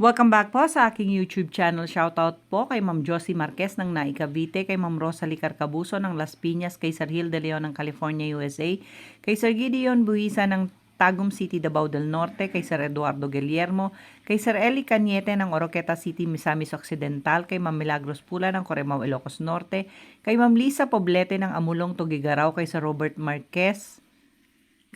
Welcome back po sa aking YouTube channel. Shoutout po kay Ma'am Josie Marquez ng Nai Cavite, kay Ma'am Rosalie Carcabuso ng Las Piñas, kay Sir Gil de Leon ng California, USA, kay Sir Gideon Buisa ng Tagum City, Davao del Norte, kay Sir Eduardo Guillermo, kay Sir Eli Cañete ng Oroqueta City, Misamis Occidental, kay Ma'am Milagros Pula ng Corimao, Ilocos Norte, kay Ma'am Lisa Poblete ng Amulong, Tugigaraw, kay Sir Robert Marquez,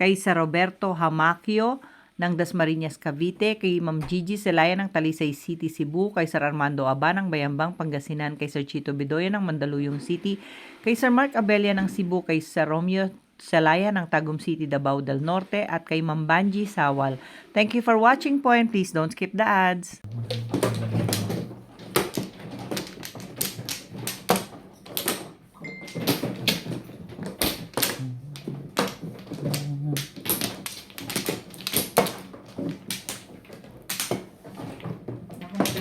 kay Sir Roberto Hamaquio ng Dasmariñas, Cavite, kay Ma'am Gigi Celaya ng Talisay City, Cebu, kay Sir Armando Aba ng Bayambang, Pangasinan, kay Sir Chito Bedoya ng Mandaluyong City, kay Sir Mark Abella ng Cebu, kay Sir Romeo Celaya ng Tagum City, Davao del Norte, at kay Ma'am Banji Sawal. Thank you for watching po, and please don't skip the ads.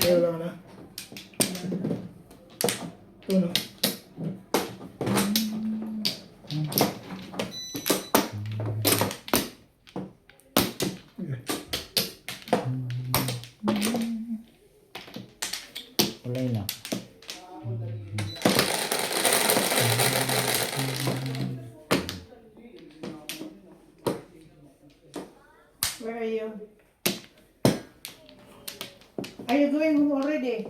Ayaw lang na. Ito no. Kulay lang. Where are you? Are you going home already?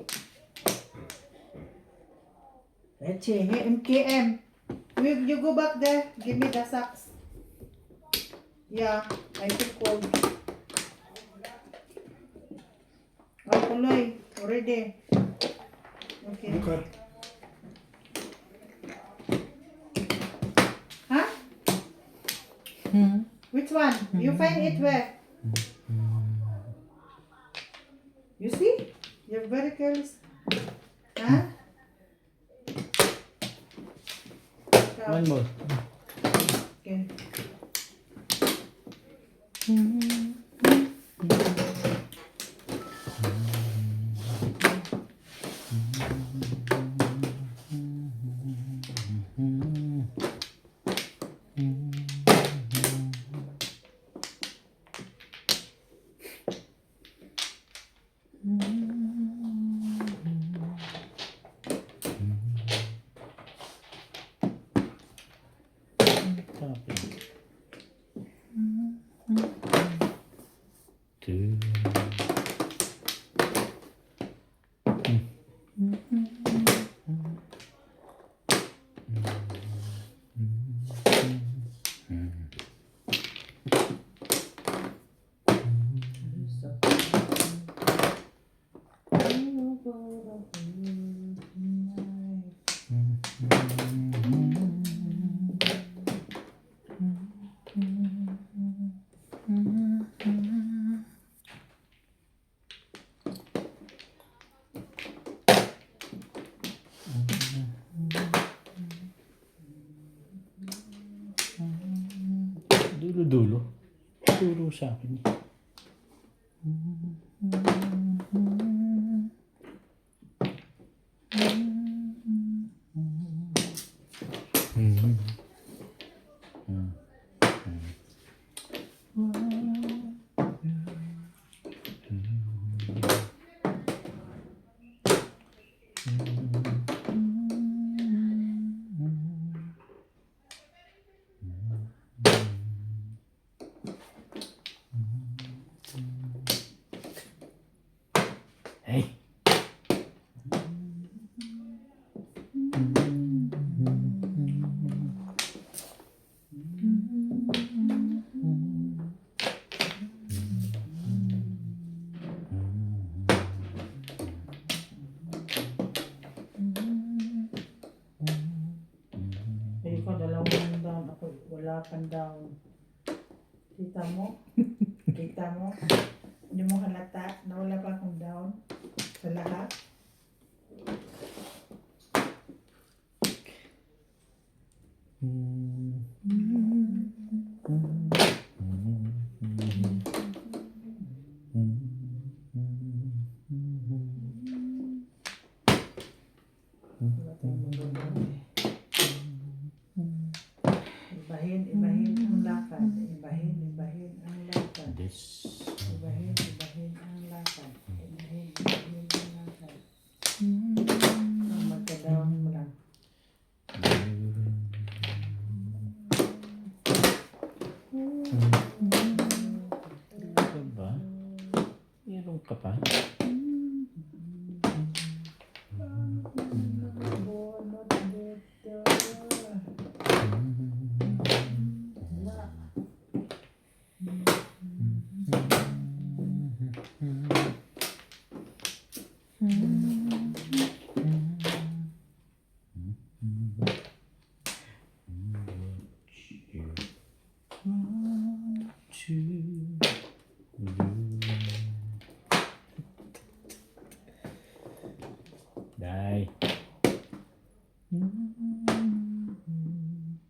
Reche, hey, MKM. Will you go back there? Give me the socks. Yeah, I feel cold. Oh, Kuloy, already. Okay. Huh? Which one? You find it where? You see? You're very careless. Huh? One more. Okay. Two. Dulo-dulo. Turo sa akin. Hey. Ay, ko, dalawang down. Ako, wala pang down. Kita mo? Kita mo? Hindi mo halata na wala pa akong down sa lahat. Wala tayong magagawa eh. Ibahin ang lakad. Ibahin ang lakad. This. Ibahin ang lakad. Meron ka pa? Day.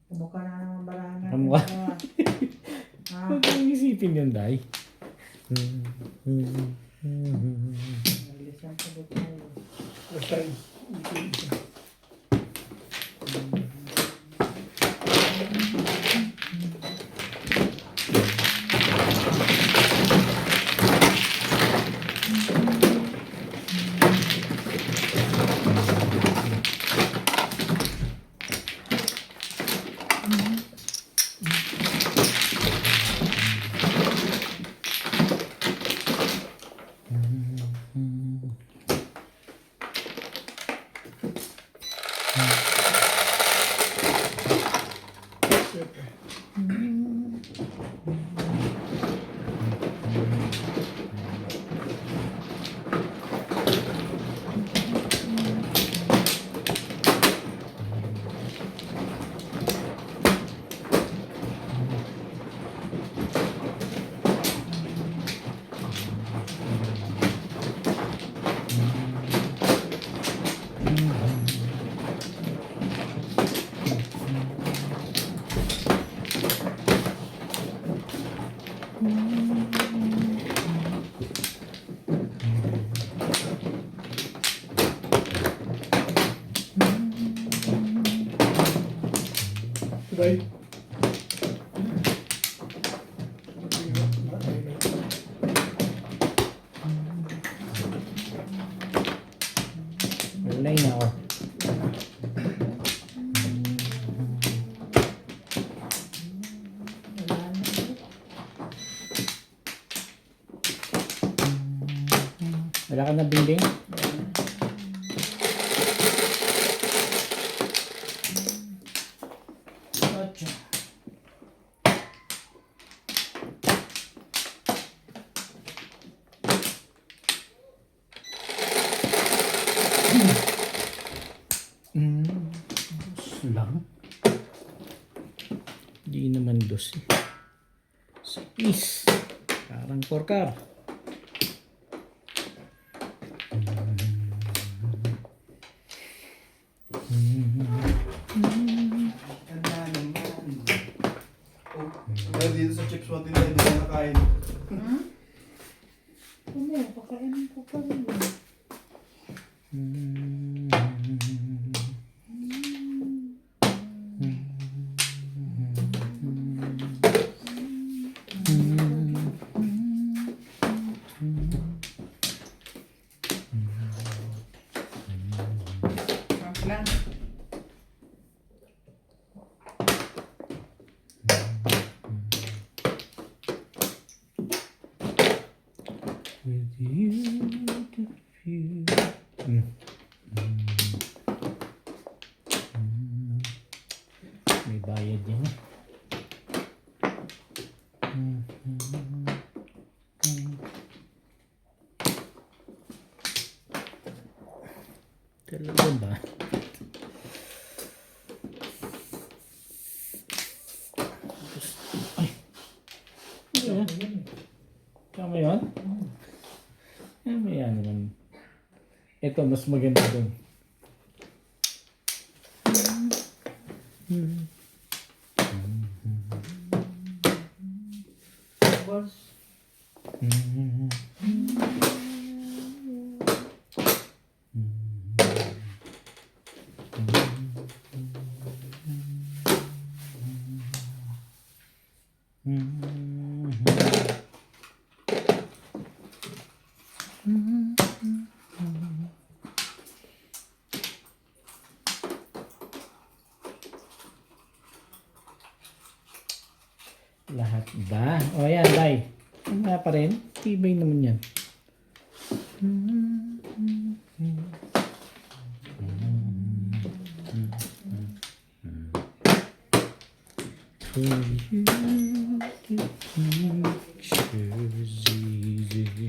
Kamukha na naman barangan. Kamukha. Ah, Huwag mong isipin yun, Day. naglis ang sagot tayo. Right. Walay na ako. Wala na. Wala ka na binding? Ocho. Dos lang. Di naman dos eh. Sais. Parang porkar. Tanda naman. Oh, dahil dito sa chips mo din tayo, hindi na nakain. Ano, pakainin ko pa rin. Sarap lang. With you the view. May bayad yan. Talaga ba? Ay! Ano yan? Tama yun? Mamaya naman. Ito, mas maganda dun. Boss. Lahat ba? O yan, Day. Nga pa rin. Tibay naman yan. For you, pictures easy.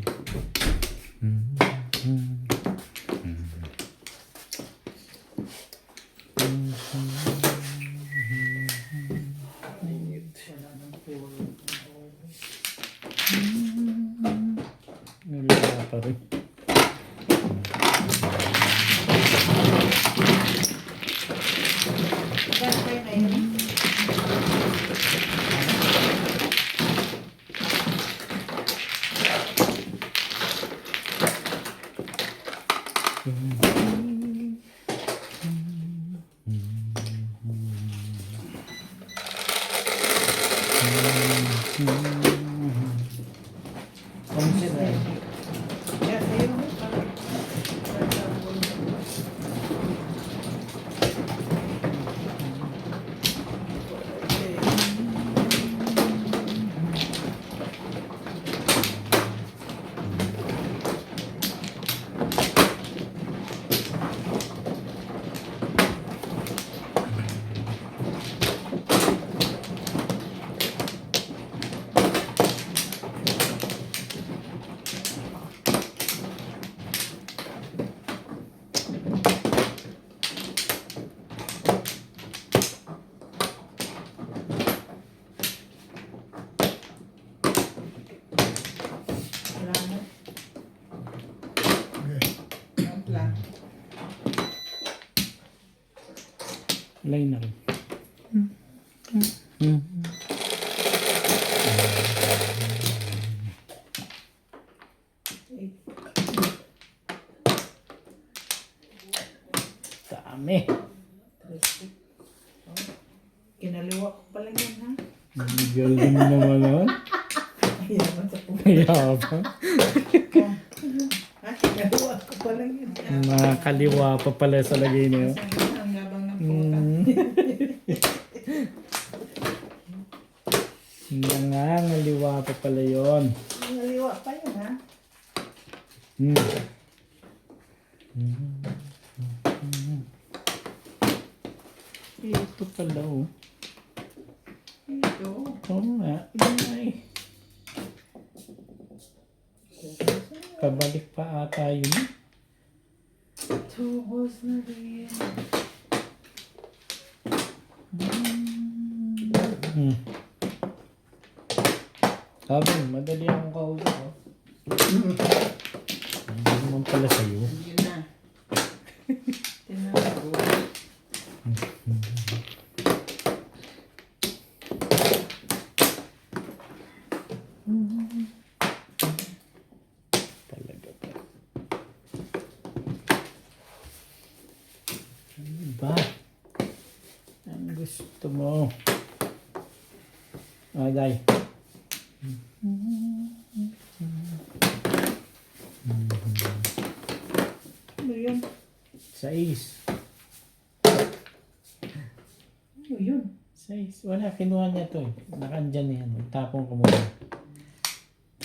Wala pa rin. Kaya na yun. Pansin ay. Kaya sa'yo. Salamat. Ampla. Lay na rin. Dami. Kinaliwa ko pala yan, ha? Galing naman nun. Ayan naman sa puso. Mayabang. Ha? Kinaliwa ko pala yan. Nakakaliwa pa pala sa lagay niyo. Ang labang ng puta. Nangangaliwa pa pala yun. Kinaliwa pa yun, ha? Ito pala oh. Ito. Oo nga. Yun ay. Pabalik pa ata yun. Tubos na rin. Sabi, madali akong kausap oh. Hindi naman pala sa'yo. Yun na. Tinago. Talaga ba? Ano ba? Ang gusto mo? Day. Ano yun? 6. Ano yun? 6. Wala, kinuha niya to eh. Nakandyan yan. Tapong ko muna.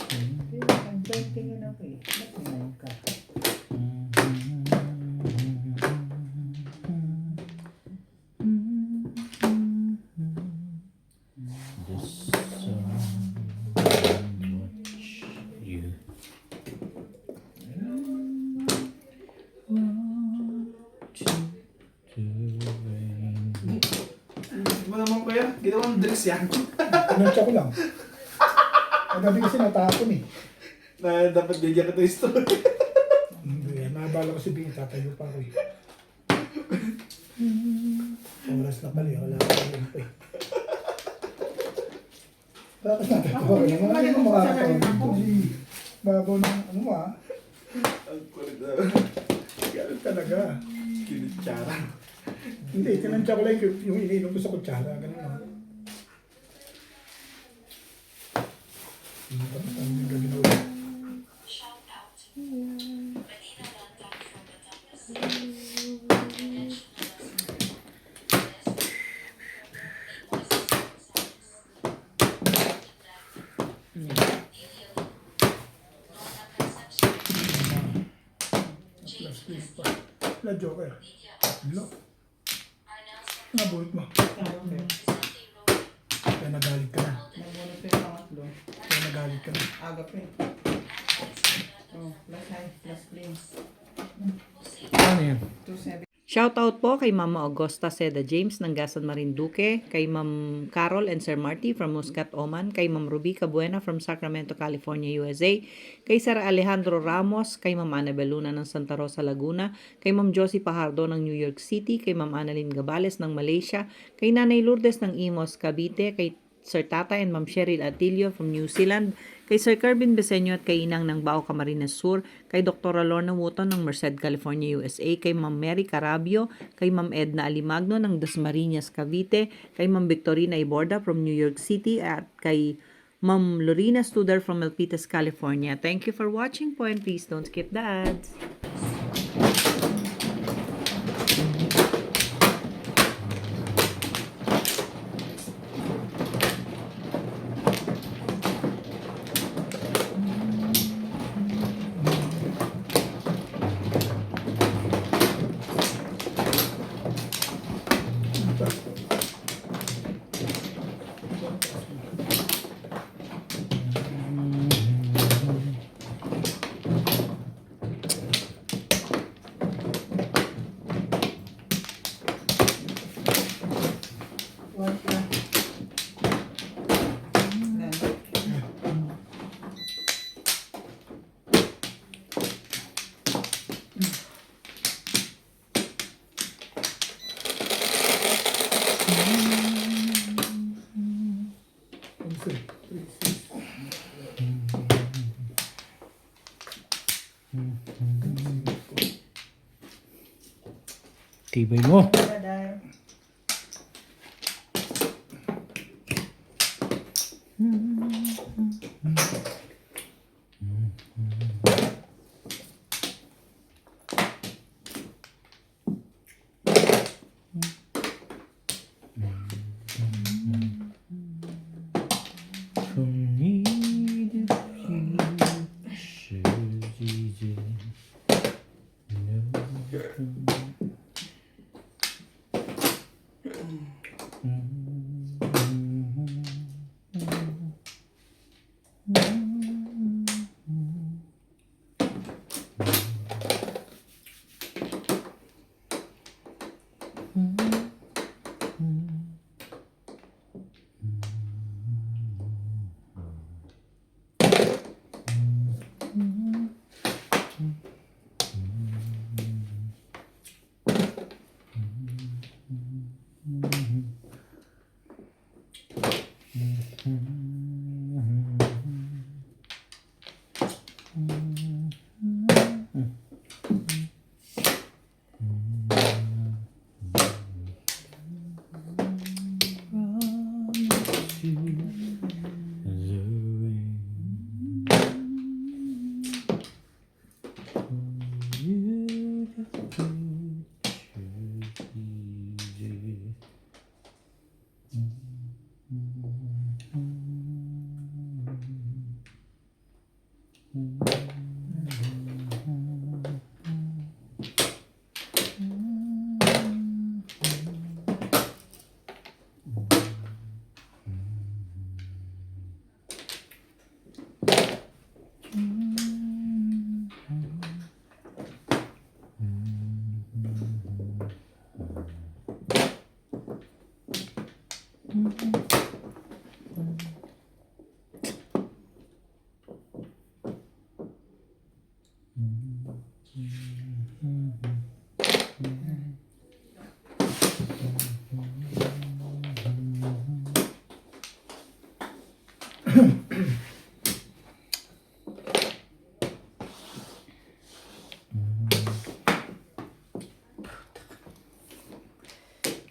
Ang tingin ako eh. Nakunayin ka. The sun watch you. Watch to rain. Hindi mo naman kuya, ginawang drinks yan. Pinansya ko lang. Kagabi kasi natapon eh. Na dapat bigyan ka ito yung story. Hindi, nabala ko si Bing, tatayo pa ako eh. Oras na pala eh, wala ka rin pa eh. Bakit natin? Ako, hindi ko Ano mo mga sa sarili kakawin ko. ito? Babaw ng ano mo ah. Ang kulit na. Ganun talaga. Kinitsara. Hindi, tinansya ko lang yung iniinom ko sa kutsara. Ganun ah. Tapos ano yung gagawin ulit? Last week pa. La Joker. Lo. Nabulit mo. Tama ba? Kaya nagalit ka na. Nabunod ko yung pangatlo. Kaya nagalit ka na. Aga pa eh. Oh, last high, last clean. Ano yan? 2-7. Shoutout po kay Mama Augusta Seda James ng Gasan Marinduque, kay Ma'am Carol and Sir Marty from Muscat, Oman, kay Ma'am Ruby Cabuena from Sacramento, California, USA, kay Sir Alejandro Ramos, kay Ma'am Annabel Luna ng Santa Rosa, Laguna, kay Ma'am Josie Pajardo ng New York City, kay Ma'am Annalyn Gabales ng Malaysia, kay Nanay Lourdes ng Imos, Cavite, kay Sir Tata and Ma'am Cheryl Atilio from New Zealand, kay Sir Kervin Beseño at kay Inang ng Bao Camarines Sur, kay Dr. Lorna Wotton ng Merced, California, USA, kay Ma'am Mary Carabio, kay Ma'am Edna Alimagno ng Dasmariñas, Cavite, kay Ma'am Victorina Iborda from New York City, at kay Ma'am Lorena Studer from Milpitas, California. Thank you for watching po, and please don't skip the ads. One pa. Yan. Onse. Tibay mo. Daday.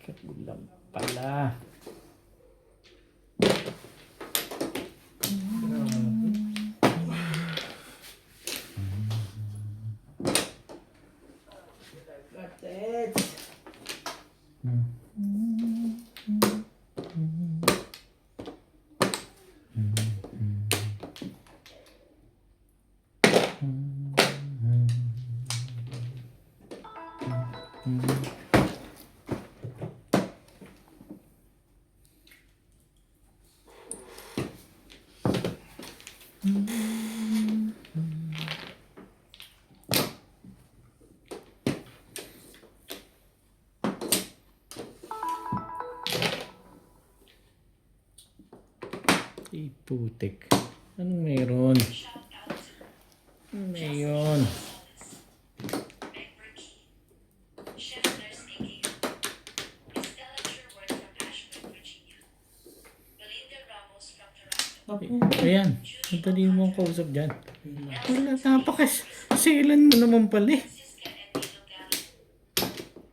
Kagulang pala. Got it. Iputik. Anong meron? Anong meron? Chef Nurse Nikki, Estella Sherwood from Ashburn, Virginia, Belinda Ramos from Toronto, Ayan. Madali mo ang kausap dyan. Wala, napakasilan mo naman pala eh. Francisca and Nilo Gallo,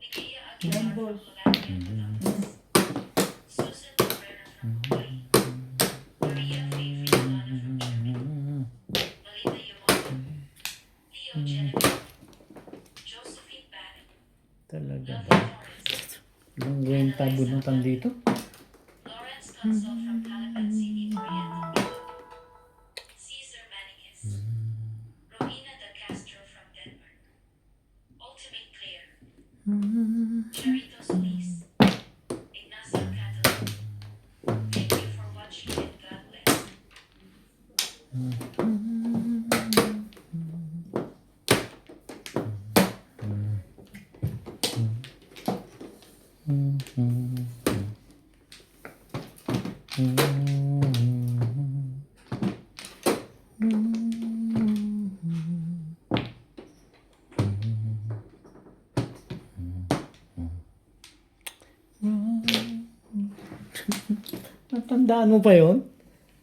Nikia Aguilar from Boss. Colombia, Susan Cabrera from Hawaii, Maria Faye Friolano from Germany, Melinda Yamamoto, Leo Genevieve, Josephine Bannon, Talaga. Lovely Torres, Ilang kwenta bunutan dito? Lawrence Consol from Calapan City, Oriental, Caesar Manikis, Rowena De Castro from Denmark, Ultimate Claire, Charitos Luis, Ignacio Catalan. Thank you for watching and God bless. Natandaan mo pa yun?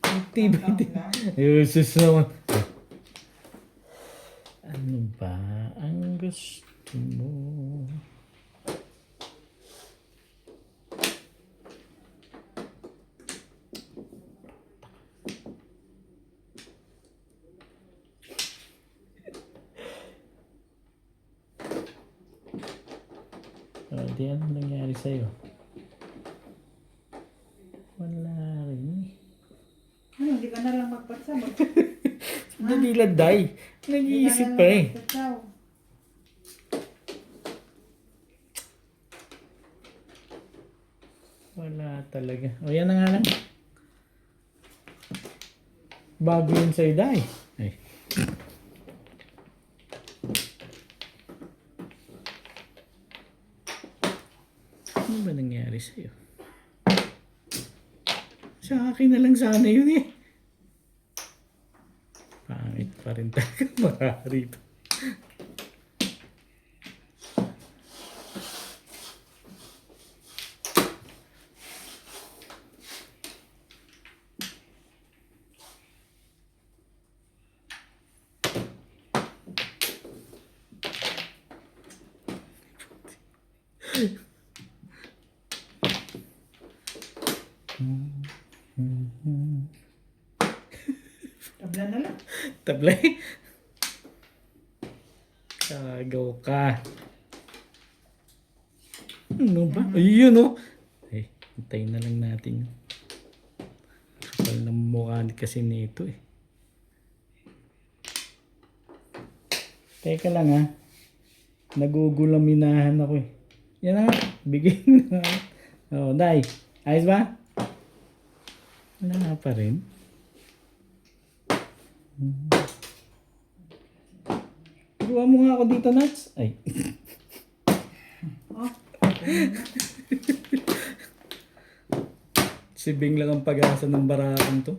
Activity. Yusus naman. Ano ba ang gusto mo? Di ano nangyari sa'yo? Wala rin eh. Ano, hindi ka na lang magpatsaw. Hindi laday. Nag-iisip pa eh. Wala talaga. O yan na nga lang. Bago yun sa'yo, Day. Ay. Ano ba nangyari sa'yo? Sa akin na lang sana yun eh. Pangit pa rin talaga marari ito. Tabla na lang. Tablay. Kagaw ka. Ano ba? Ayun oh. Eh, hintayin na lang natin yun. Kapal na mukha kasi nito eh. Teka lang ha. Nagugulaminahan ako eh. Yan na nga. Bigay mo na nga. Oh, Day. Ayos ba? Wala nga pa rin. Turuan mo nga ako dito, Nats. Ay. Si Bing lang ang pag-asa ng barakang to.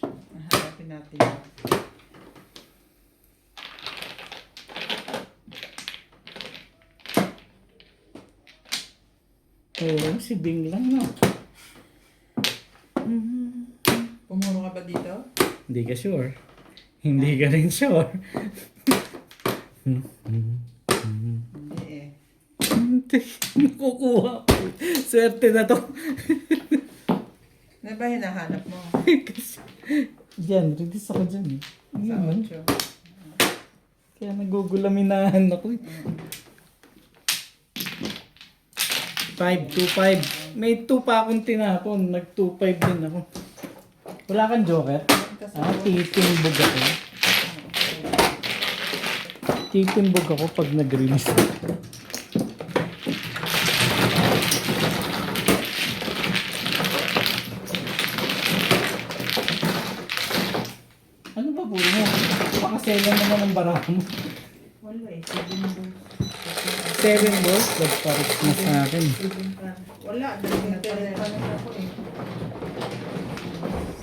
Hanapin natin. Oo, si Bing lang no. Pumuro ka ba dito? Hindi ka sure. Hindi ka rin sure. Hindi eh. Hindi. Nakukuha ko. Swerte na to. Ano ba hinahanap mo? Kasi, dyan, release ako dyan eh. Sa Yun, 8. kaya nagugulaminahan ako eh. 5, 2, 5. May 2 pa akong tinapon. Nag 2, 5 din ako. Wala kang joker? Titimbog ako. Titimbog ako pag nag-release. para mo. Wala eh, 7 balls. 7 balls, nagparit na sa akin. 7 ka. Wala, dahil nagpalit ako eh.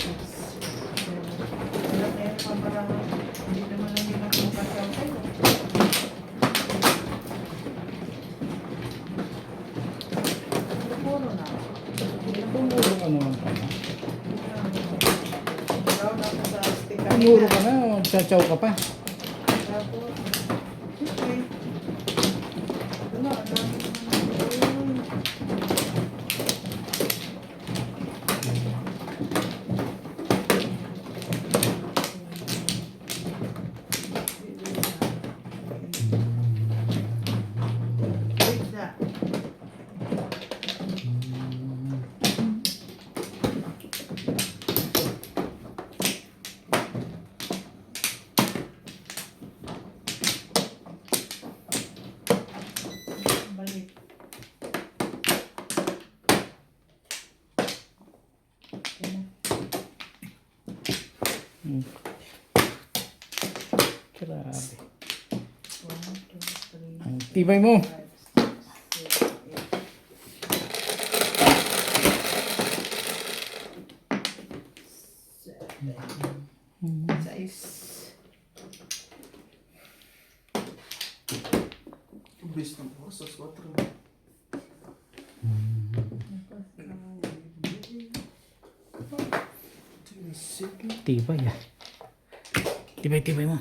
6, 7. Wala na yung kamarahan. Hindi naman lang yun ako makasaw kayo. Puro na. Tumuro ka naman pala. Brown ako sa stick Tumuro ka na, magsasaw ka pa. Tapos, okay. Wala, ang dami naman. Pizza. Balik. Grabe. 1, 2, 3, Ang tibay mo. 5, 6, 7, 8, 6. Base ng bukas sa 4. Tibay ah. Tibay mo.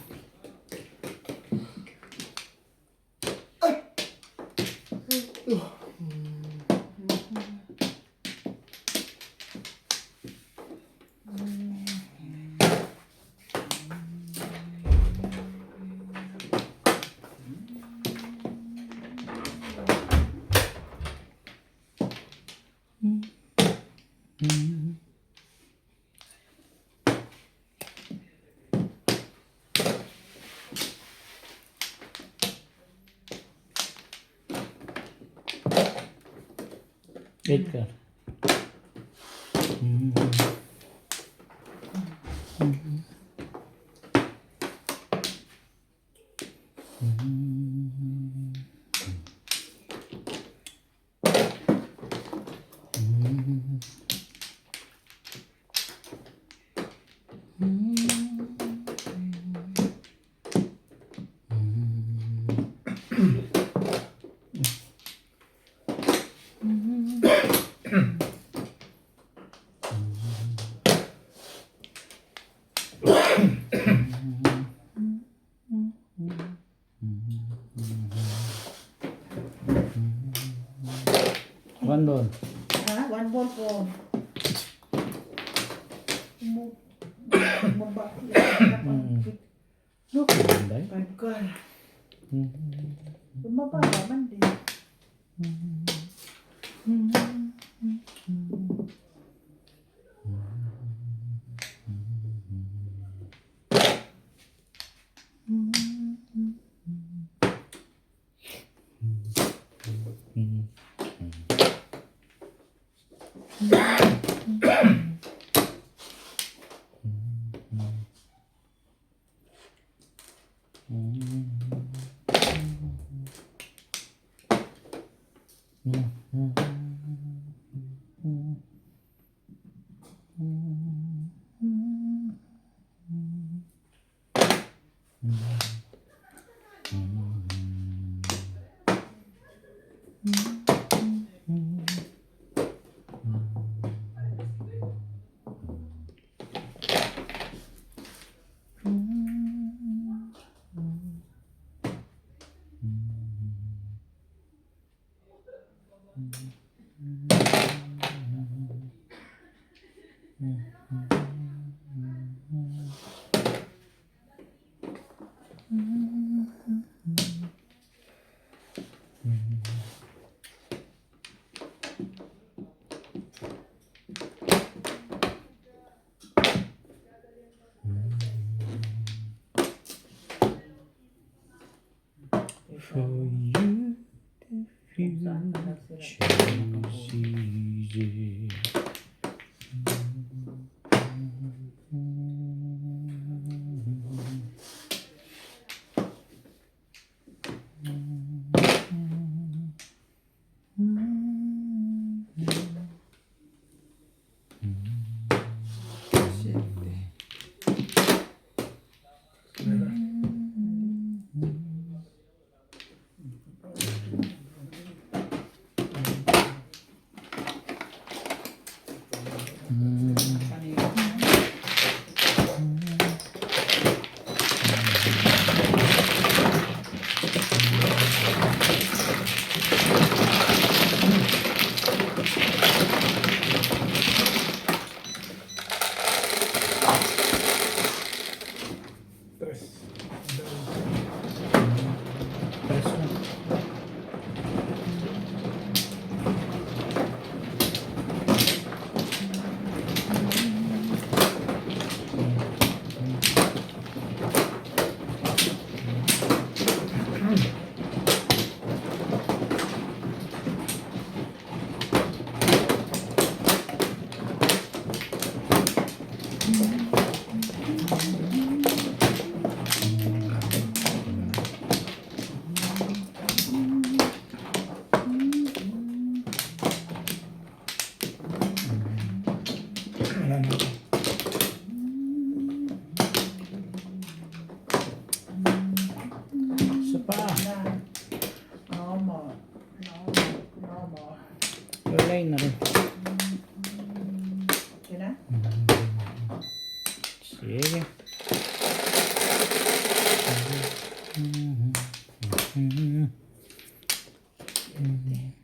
Edgar. One doon. Ha? 1 ball po. Bumaba. Look, Banday. 5 ka. Bumaba naman din. For you, the future is easy. Tres. Press na. Wala na. Isa pa. Na. No more. No more. No more. Walay na rin. Okay na? Sige. Maybe.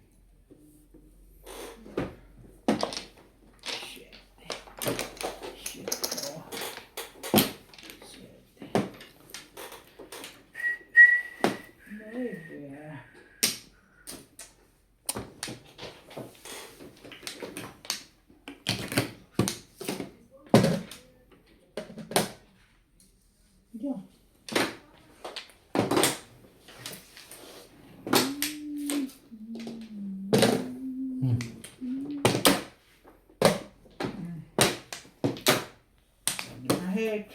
Yeah. Mahit.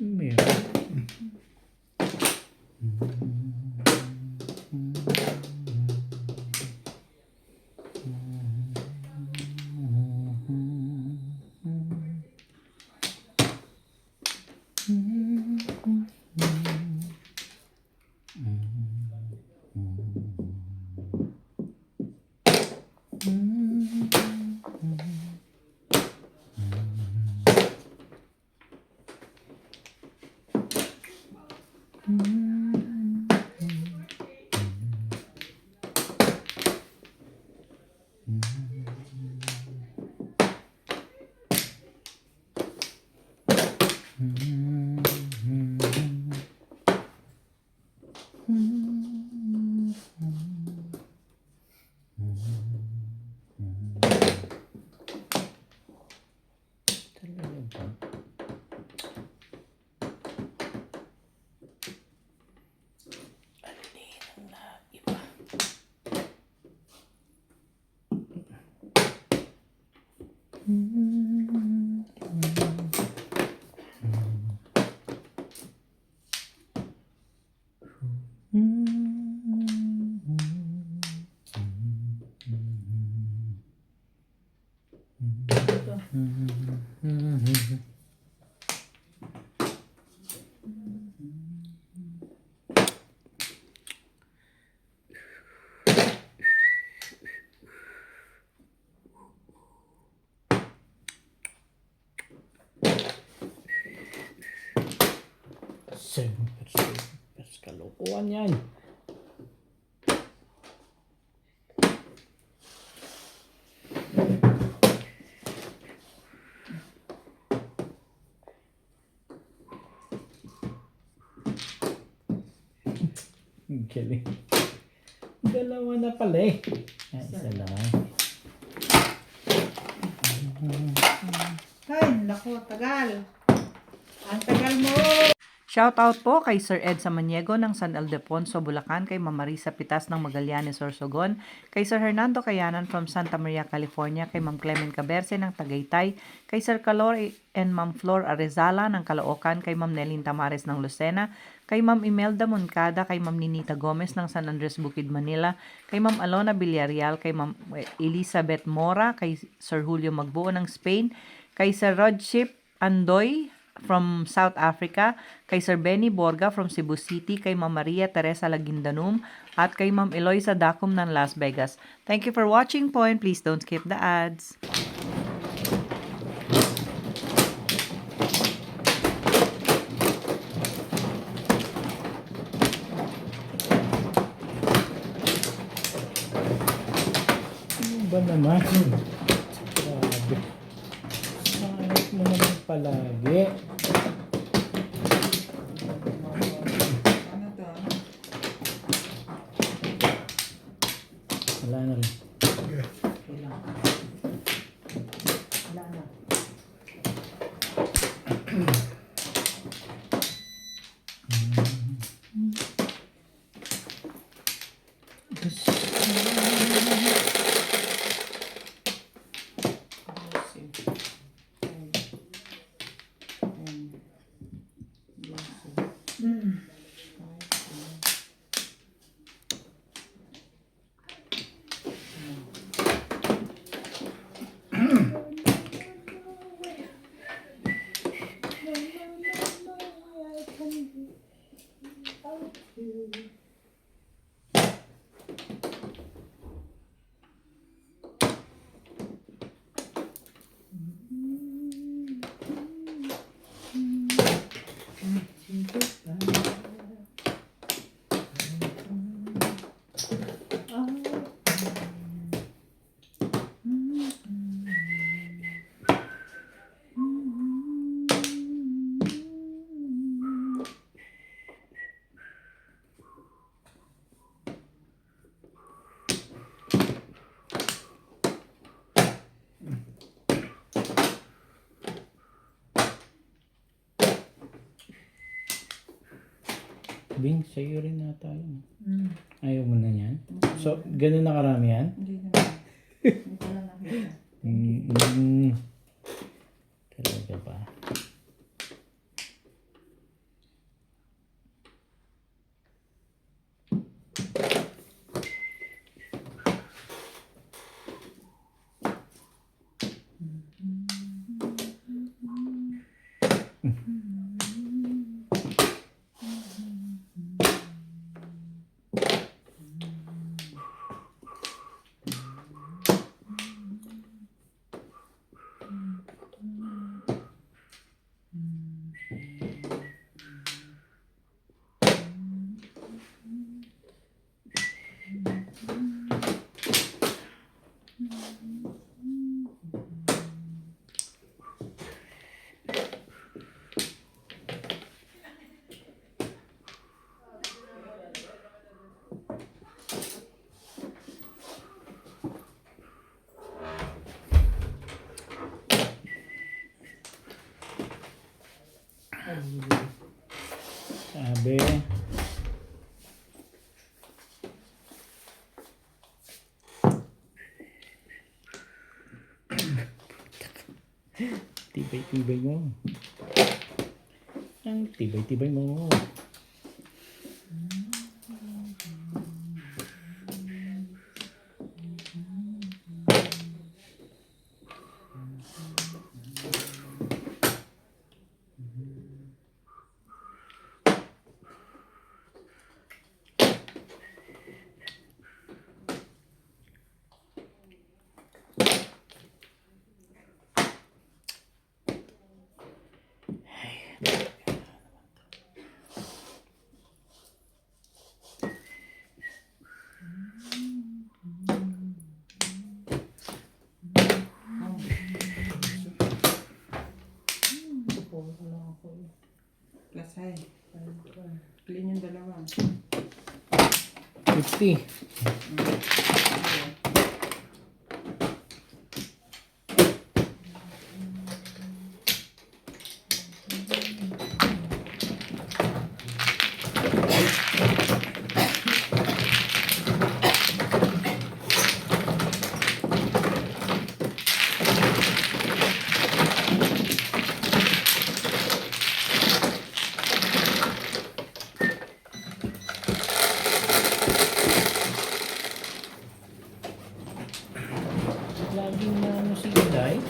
Meron. Pers kalokohan yan. Ang galing. Dalawa na pala eh. Ay, isa lang. Ay, naku, tagal. Ang tagal mo. Shoutout po kay Sir Ed Samaniego ng San Ildefonso, Bulacan, kay Ma'am Marisa Pitas ng Magallanes, Sorsogon, kay Sir Hernando Cayanan from Santa Maria, California, kay Ma'am Clement Caberce ng Tagaytay, kay Sir Calor and Ma'am Flor Arezala ng Caloocan, kay Ma'am Nelin Tamares ng Lucena, kay Ma'am Imelda Moncada, kay Ma'am Ninita Gomez ng San Andres Bukid, Manila, kay Ma'am Alona Villarreal, kay Ma'am Elizabeth Mora, kay Sir Julio Magbuo ng Spain, kay Sir Rodship Andoy from South Africa, kay Sir Benny Borga from Cebu City, kay Ma'am Maria Teresa Lagindanum, at kay Ma'am Eloisa Dacum ng Las Vegas. Thank you for watching po, and please don't skip the ads. naman. Grabe. Sangat mo naman palagi. Ano to? Wala na rin. Okay lang. Wala na. Bing, sa'yo rin nata yun. Ayaw mo na yan? So, ganun na karami yan? Hindi naman. Hindi ko lang nakita. Talaga ba? Sabi. Tibay-tibay mo. Ang tibay-tibay mo. Plus high. Clean yung dalawa. 50. Laging na ano si Iday.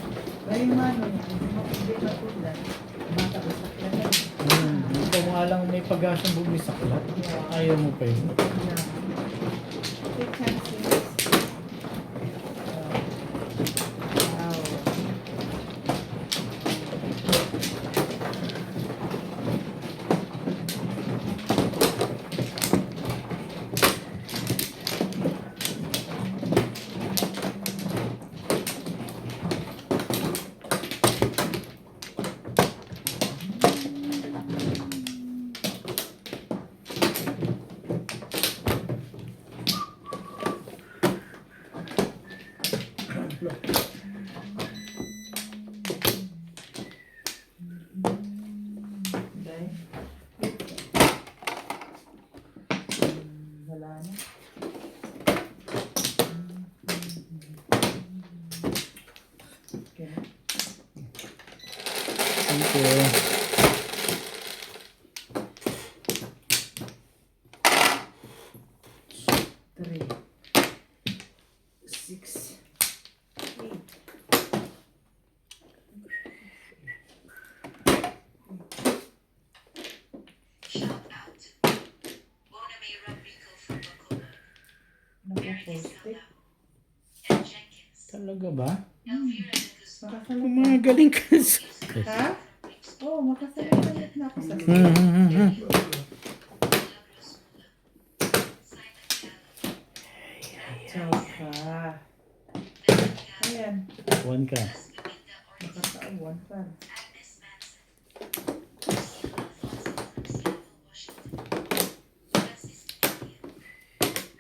Ay, mano yan. Hindi matulad. Bata ko sa kanya. Ikaw nga lang may pag-asang bumisaklat. Ayaw mo pa yun. Take chances. Wow. 3, 6, 8. Shout out. Bona May Rodrigo from Bacolod. Eric Napoposte. Escalao. And Jenkins. Talaga ba? Elvira de Guzman. Makasalit na. Gumagaling ka sa... Ha? Oo, makasalit na ako sa Hmm. Milagros Mula. Simon Gallo. Ciao ka. Bernard Gallo. Ayan, One ka. Las Gabinda Ortiz. makasauwan pa. Agnes Manson. Lucille Alfonso from Seattle, Washington. Francis Pinillion.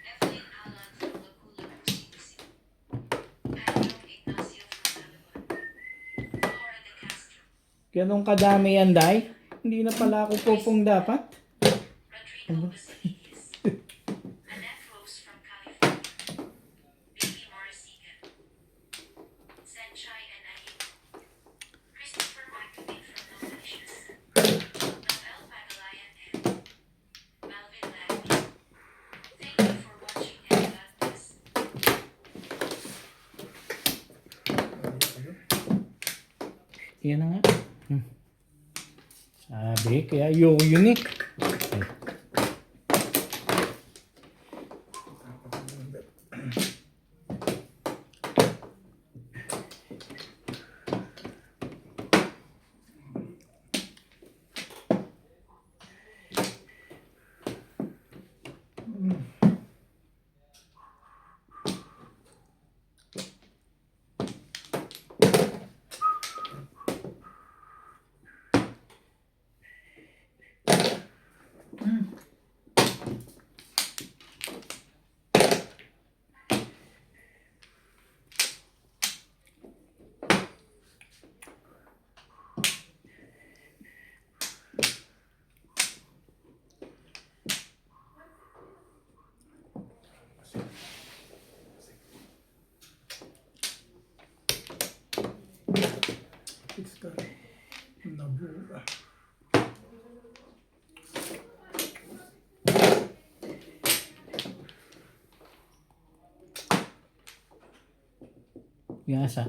Evelyn Alan from Laguna, City City. Andrew Ignacio from Malaban. Flora de Castro. Ganun kadami yan, Day? Hindi na pala ako pupong dapat? Rodrigo Basilidis. Annette Rose from California. Vicky Morrisiga. Senchai Anahin. Christopher Marketing from Mauritius. Noel Pagalayan and Melvin Lagby. Thank you for watching and God bless. Yan na nga. Sabi, kaya yung unique. Ay. Six ka. Nabuka. Yasa.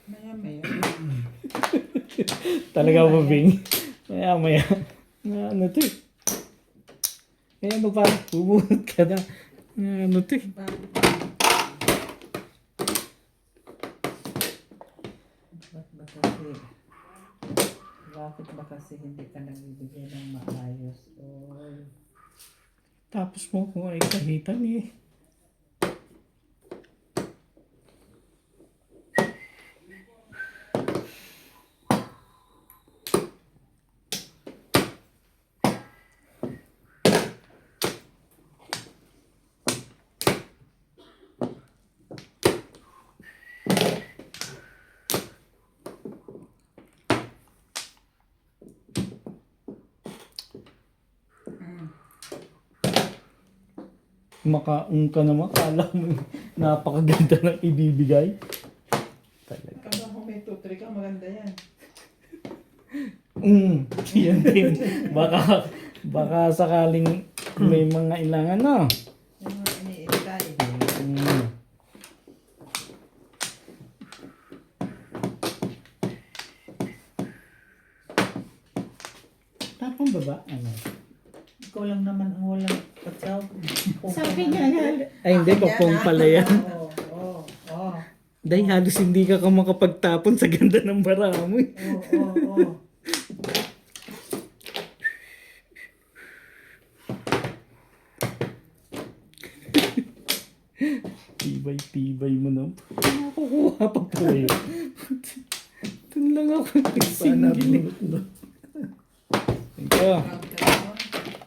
Maya-maya. Talaga ba, Bing? Maya. Ano to eh? Eh, ano pa? Bubunot ka na. Ano to eh? Bakit ba kasi hindi ka nagbibigay ng maayos? Oy. Tapos mo kung ay kahitan eh. Makaung ka naman, kala mo napakaganda ng ibibigay. Talaga. Kaba kung may 2-3 ka, maganda yan. Yan din. Baka sakaling may mga ilangan na. Yung mga iniintay. Tapang baba? Ano? Ikaw lang naman ang walang patsaw. Sabi niya nga. Ay hindi, papong pala yan. Oo. Dahil halos hindi ka makapagtapon sa ganda ng bara mo. Oo. Tibay mo na. Nakukuha pa po eh. Doon lang ako single. Ito.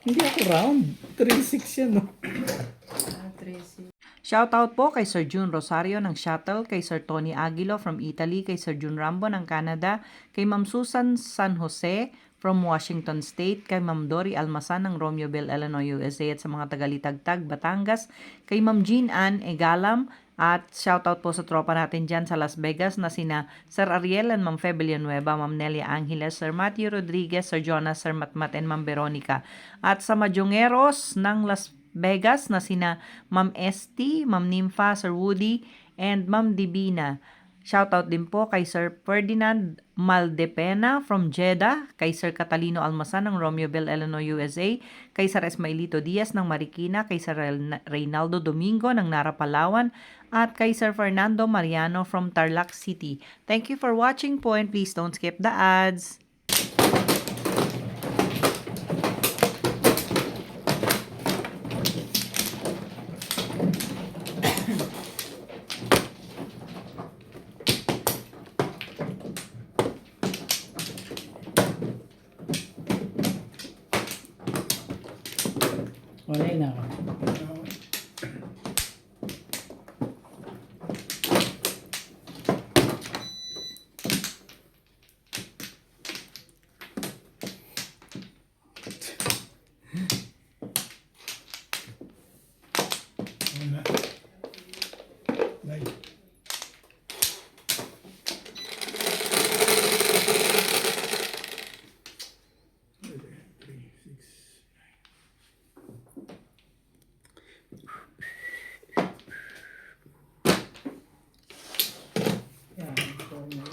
Hindi ako round. 3-6 yan, no? Tracy. Shoutout po kay Sir June Rosario ng Shuttle, kay Sir Tony Aguilo from Italy, kay Sir June Rambo ng Canada, kay Ma'am Susan San Jose from Washington State, kay Ma'am Dory Almasan ng Romeoville, Illinois, USA at sa mga tagalitagtag, Batangas, kay Ma'am Jean Ann Egalam, At shoutout po sa tropa natin dyan sa Las Vegas na sina Sir Ariel and Ma'am Fe Villanueva, Ma'am Nelia Angeles, Sir Matthew Rodriguez, Sir Jonas, Sir Matmat, and Ma'am Veronica. At sa Madyongeros ng Las Vegas na sina Ma'am ST, Ma'am Nympha, Sir Woody, and Ma'am Divina. Shoutout din po kay Sir Ferdinand Maldepena from Jeddah, kay Sir Catalino Almasan ng Romeoville, Illinois, USA, kay Sir Esmailito Diaz ng Marikina, kay Sir Reynaldo Domingo ng Nara, Palawan, at kay Sir Fernando Mariano from Tarlac City. Thank you for watching po, and please don't skip the ads. Wala na ako. Una. Nay. Yan, ito na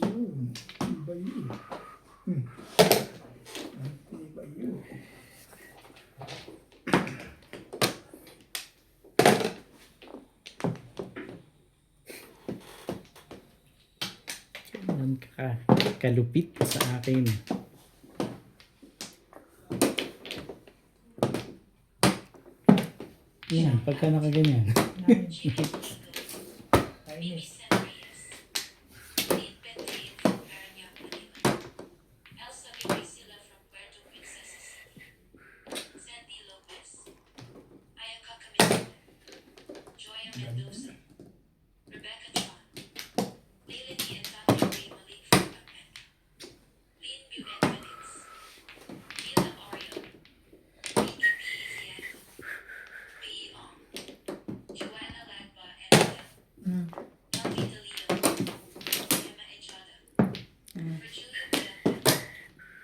yun. Iba yun. Iba yun. Ganun kalupit sa akin. Yan, pagka nakaganyan. Nice. Mimi Chinese. San Reyes, Lynn Bentain from Parañaque, Manila, Elsa Vivicilla from Puerto Princesa City, Sandy Lopez, Ayaka Camila, Joya Mendoza, Rebecca John, Leilani and Tanya Ray Malik from Pampanga, Lynn Buet Benitz, Mila Orion, Mika P. Isiaco, P. Ong, Joanna Lagba and Mm. Kelly De Leon, Emma Echada, Virgilio Miranda,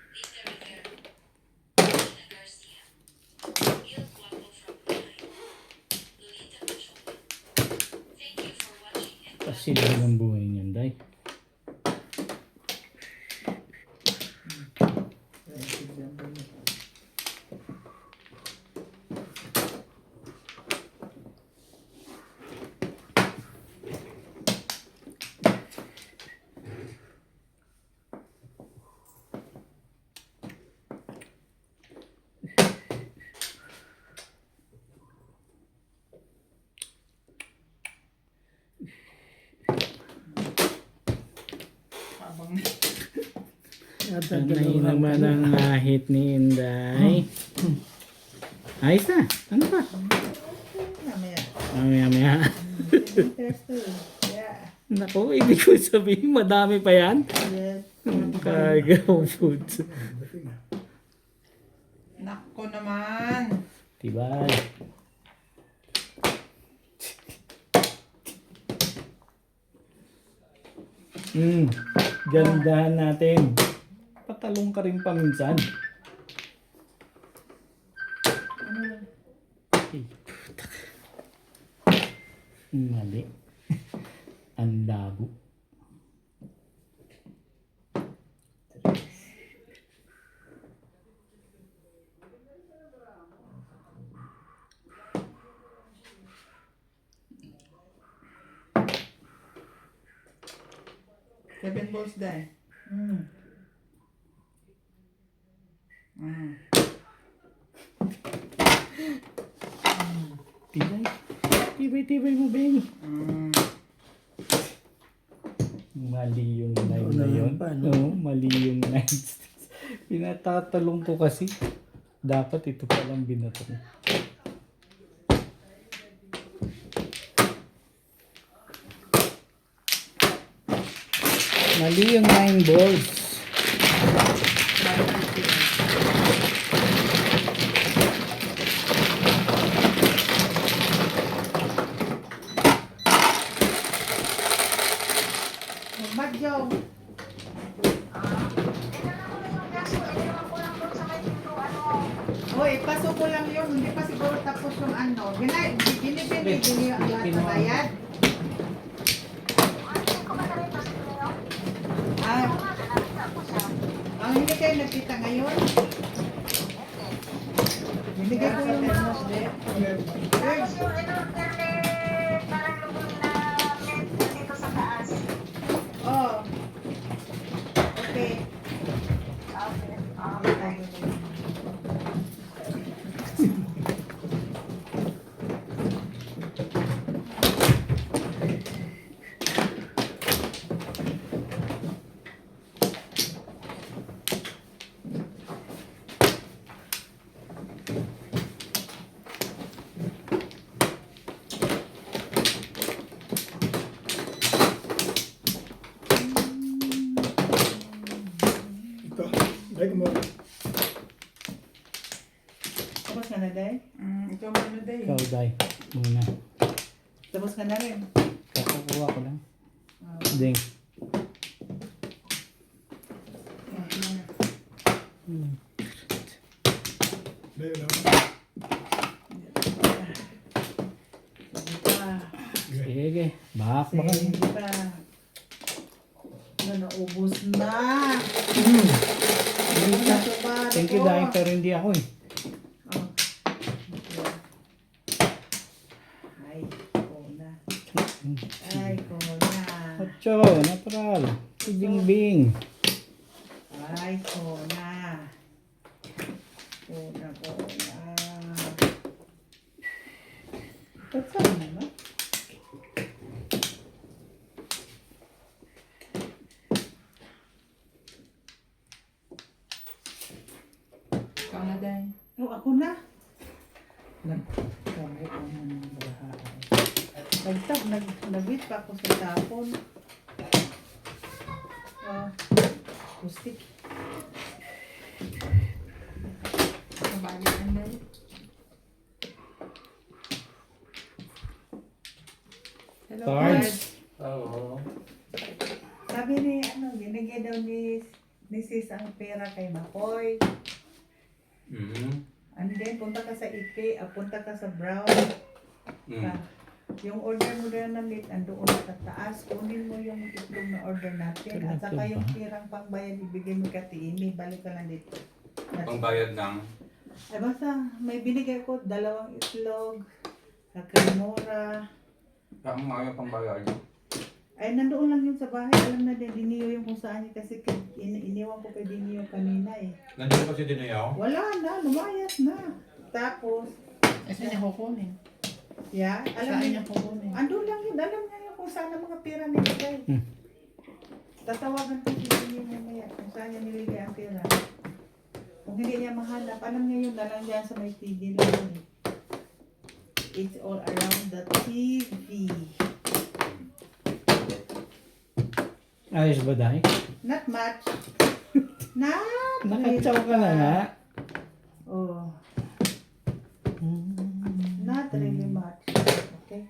Lita Rivera, Gina Garcia, Il Guapo from Brunei, Lolita Pachola. Thank you for watching and God Kasi lang ang buhay niyan, day. Habang Sanay naman ang ahit ni Inday. Ayos na. Ano pa? mamaya. Mamaya. Interest to. Yeah. Naku, ibig ko sabihin, madami pa yan. Yes. Kagaw food. Nako naman. Tibay. Gandahan natin. Patalong ka rin paminsan. Ay, putak. Mali. Ang labo. Seven balls die. Mm. Mm. Tibay. Tibay mo, Ben. Mm. Mali yung line na yun. Oo, mali yung line. Pinatatalong ko kasi. Dapat ito palang binato. Mali yung 9 balls. Hello. Hoy, paso ko lang yun. Hindi pa siguro tapos yung ano. Binibili niyo ang lahat ng bayad. Ah, hindi kayo nagkita ngayon? Binigay ko yung Oh. Okay. Ito. Dahil ko mo. Tapos ka na, Day? Ikaw muna, Day. Ikaw, Day. Muna. Tapos ka na rin. Kakukuha ko lang. Ding. Dahil na. Sige pa. Sige. Back ba kayo? Sige pa. Naubos na. Thank you, Day. Pero hindi ako eh. Oh. Ay, ko na. Ay, ko na. Ocho, natural. Si Bing Bing. Ay, ko na. Ko na, ko na. Saan naman? Ikaw na, Day. Oh, ako na. Nagkamay ko na ng bahay. Nag-wait pa ako sa tapon. Kustik. Kabali ka, Day. Hello, Cards. Sabi ni, binigay daw ni sis ang pera kay Makoy. And then, punta ka sa Ike, punta ka sa Brown. Yung order mo na meat, andoon sa taas. Kunin mo yung itlog na order natin. At saka yung pirang pangbayad, ibigay mo ka Amy. Balik ka lang dito. Pangbayad ng... Ay, basta may binigay ko 2 itlog, kakrimora. Ang mga pangbayad. Ay, nandoon lang yun sa bahay. Alam na din, Diniyo yung kung saan yun. Kasi iniwan ko kay Diniyo kanina eh. Nandiyan pa si Dinayaw? Wala na, lumayas na. Tapos, Saan niya kukunin? yeah, alam Saan niya. niya kukunin? Andun lang yun, alam niya yun kung saan ang mga pera nilagay. Tatawagan ko si Diniyo mamaya kung saan niya nilagay ang pera. Kung hindi niya mahanap, alam niya yun, dalang dyan sa may TV lang eh. It's all around the TV. Ayos ba, Day? Not much. Not Nakatsaw ka na nga. Oh. Not really much. Okay?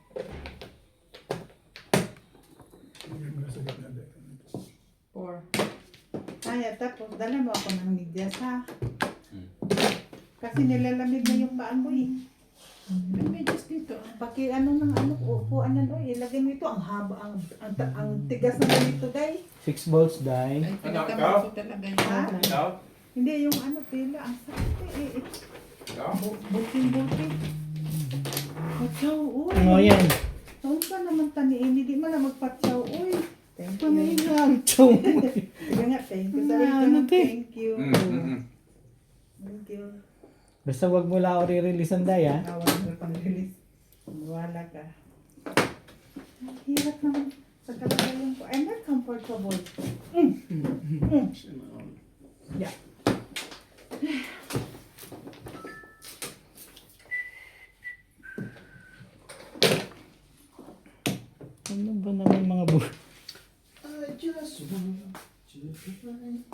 Or, Kaya tapos, dala mo ako ng medyas ha. Kasi nilalamig na yung paan mo eh. may medyas dito. Paki ano ng ano, upuan na no, ilagay mo ito, ang haba, ang tigas na ganito day. 6 volts, Day. Ay, pinagkamay ko talaga yun. Ha? Ikaw? Hindi, yung ano, pila, ang sakit eh. Ikaw? Buking. Patsaw, uy. Ano yan? Taon ka naman taniin, hindi mo na magpatsaw, uy. Thank you. Pangingam-tsaw. Sige nga, thank you. Sabi ko Ano, nga, te? thank you. Thank you. Basta wag mo lang ako re-release ang Day, ha? Tawag mo pang release. Wala ka. Ang hirap naman sa kalagayan ko. I'm not comfortable. Yeah. Ano ba naman mga I just want to find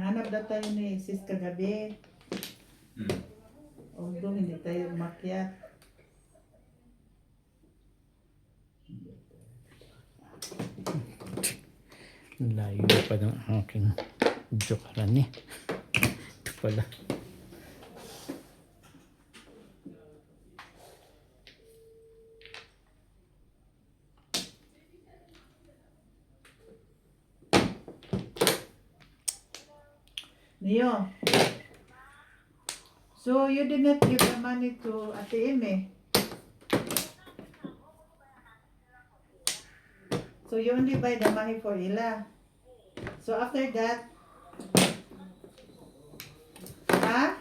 Nahanap daw tayo ni sis kagabi. Although hindi tayo umakyat. Layo pa ng aking jokaran eh. Ito pala. Neo. So you did not give the money to Ate Eme. So you only buy the money for Ila. So after that, ha?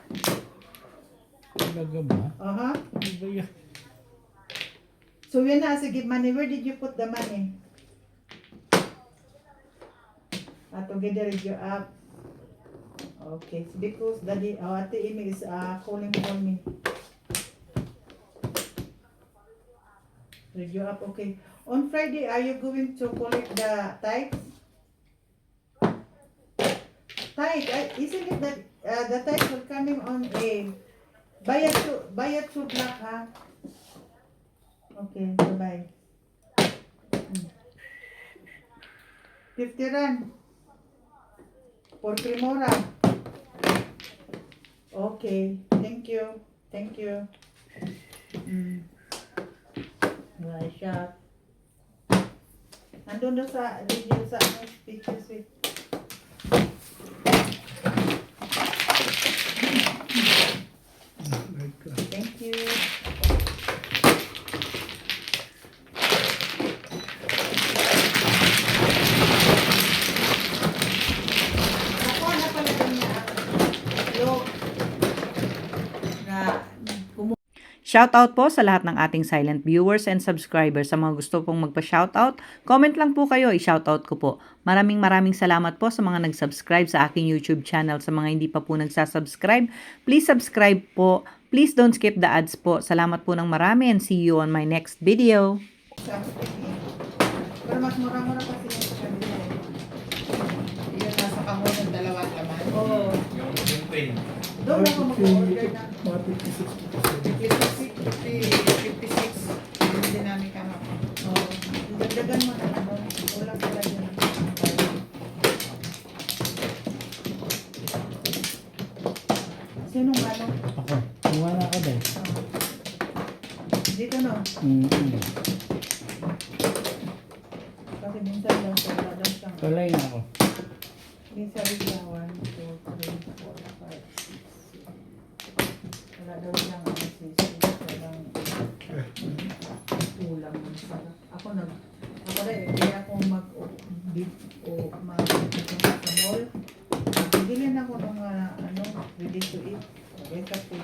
Talaga ba? Uh-huh. Ano ba yun? So when I give money, where did you put the money? Together with your app. Okay, it's because Daddy, Ate Amy is calling for me. With your app, okay. On Friday, are you going to collect the tithes? Isn't it that the tithes will coming on a buy a two black, ha? Okay, bye-bye. 50 rand. For Cremora. Okay, thank you. Thank you. Right shot. Andun doon sa video sa pictures with. Thank you. Ako na pala doon niya. Look. Na Shoutout po sa lahat ng ating silent viewers and subscribers. Sa mga gusto pong magpa-shoutout, comment lang po kayo, i-shoutout ko po. Maraming salamat po sa mga nag-subscribe sa aking YouTube channel. Sa mga hindi pa po nagsasubscribe, please subscribe po. Please don't skip the ads po. Salamat po ng marami and see you on my next video. pero mas mura-mura kasi yung sa kanila. Yun, nasa kahon ng dalawang laman. Oo. Yung pain. Doon ako mag-order ng Mga 56. 56. Yung dinamik ka ako. Oo. Dagdagan mo na ano. Wala pala yun. Sinong ano? Ako. Kumuha na ako din. Dito no? Kasi minsan lang sa wala daw siyang. Tulay na ako. Minsan rin siya 1, 2, 3, 4, 5, 6. Wala daw siyang ano sis. Walang kulang ng sarap. Ako rin, kaya ako sa mall. Bilhin ako ng ano, ready to eat. Okay, kasi.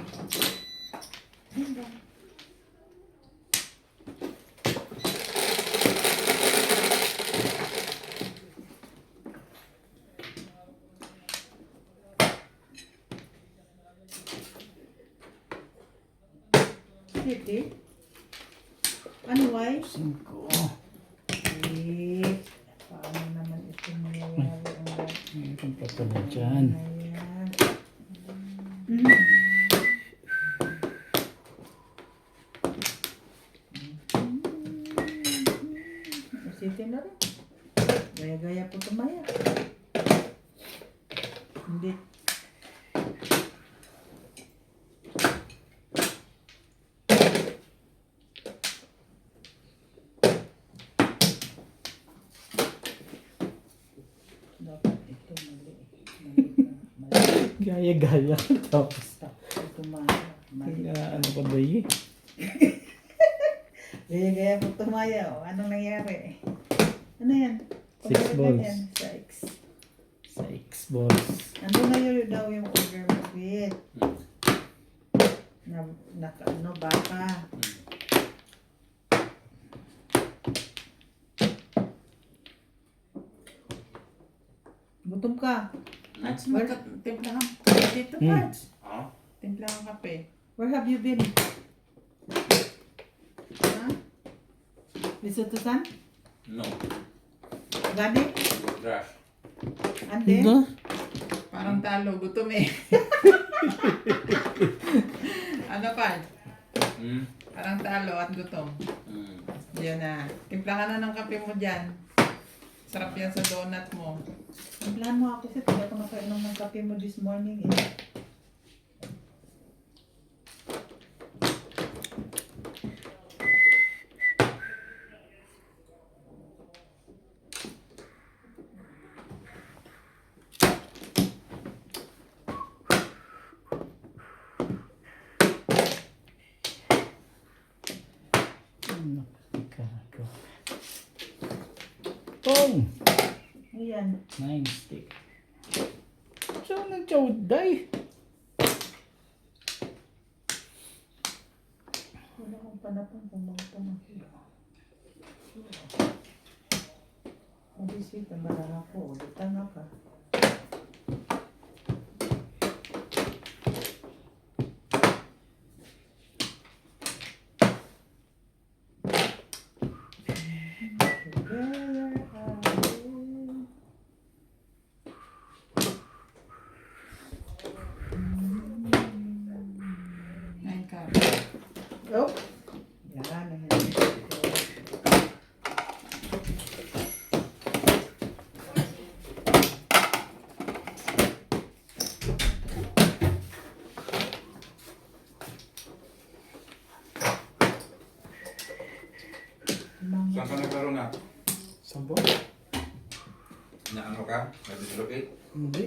Fifty? Ano, why? 5. Eh, paano naman ito nangyayari ang Mayroon pa pala dyan. ayan. Isitin na rin. Gaya-gaya po tumaya. Hindi. Dapat ito mali. Gaya-gaya. Tapos. Ito mali. Ano pa ba yun? Gaya-gaya po tumaya. O, anong nangyari? Ano yan? 6 balls. Yan, 6. 6 balls. Ano na yun daw yung order mo, sweet? Ano, baka. Gutom ka. Parts mo, timplahan. Dito, Hmm. parts. Ah? Timplahan kape. Where have you been? Huh? Lisutusan? No. Gani? Trash. Ande? Parang talo, gutom eh. Ano pa? Parang talo at gutom. Yan na. Timpla ka na ng kape mo dyan. Sarap yan sa donut mo. Timplahan mo ako kasi hindi ako nakainom ng kape mo this morning eh. Nakakagawa. Pong! Ayan. 9 stick. Saan nagchawday? Wala akong panapang kung mga pumakita. Mabisita, malala ko. Ulitan na ka. Nine cup. Oh! Yan, yan. Saan ka naglaro na? Sampo? Na ano ka? Na-dislocate? Hindi.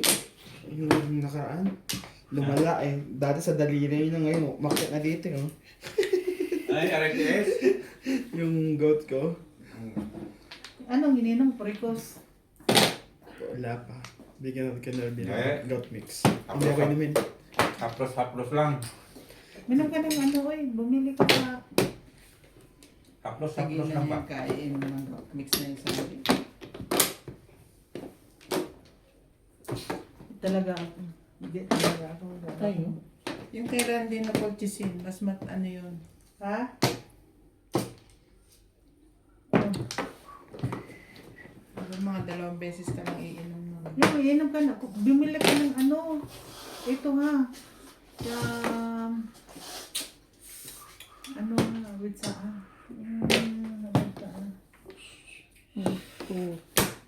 Yung nakaraan. Lumala eh. Dati sa daliri na ngayon. Umakyat na dito eh. Ay, RTS? Yung goat ko. Anong ininom? Precos. Wala pa. Bigyan natin ka na rin Eh. goat mix. Hindi ako inumin. Haplos lang. Minom ka ng ano eh. Bumili ka sa... Sige Haplos na lang ba? yung kain. Mix na yung sabi. Talaga ako. Hindi talaga ako. Tayo. Yung kay Randy na colchicine, mas ano yun. Ha? Mga 2 beses ka lang iinom nun. Yung inom ka na. Bumili ka ng ano. Ito nga. Sa... Ano nga. Wait saan? Wait saan? Oh,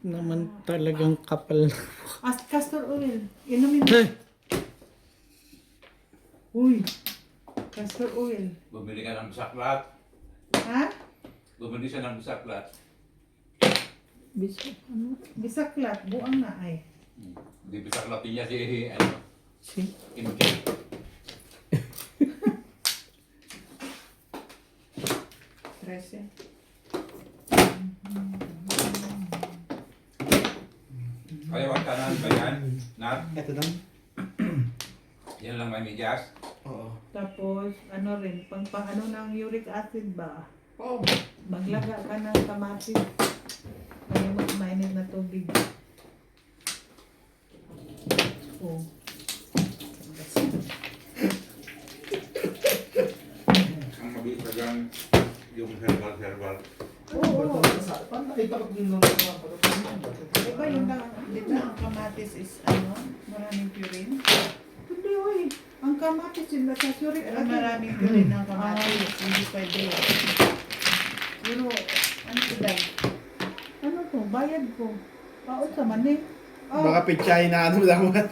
naman talagang kapal na. Castor oil. Inumin mo. Uy. Castor oil. Bumili ka ng bisaklat. Ha? Bumili siya ng bisaklat. Bisip, ano? Bisaklat. Buang na ay. Hindi bisaklatin niya si, ano, Si? Kim K. Trece. Kaya wag kanan ba yan? Nat? Ito lang? Yan lang may migas. Oo. Tapos, ano rin, pang ano ng uric acid ba? Oh, Maglaga ka ng kamatis. Kaya mainit na tubig. Oh. Ang mabilis talagang yung herbal. Oo. Paano nakita ko yung mga Diba yung lang, di ba ang kamatis is ano? Maraming purine? hindi oy. Ang kamatis yun na sa uric Pero acid. maraming purine ang kamatis. Hindi pwede. Pero, Ano to dahil? ano to, bayad ko. Paot sa mani. Oh, Baka pichay na ano dapat.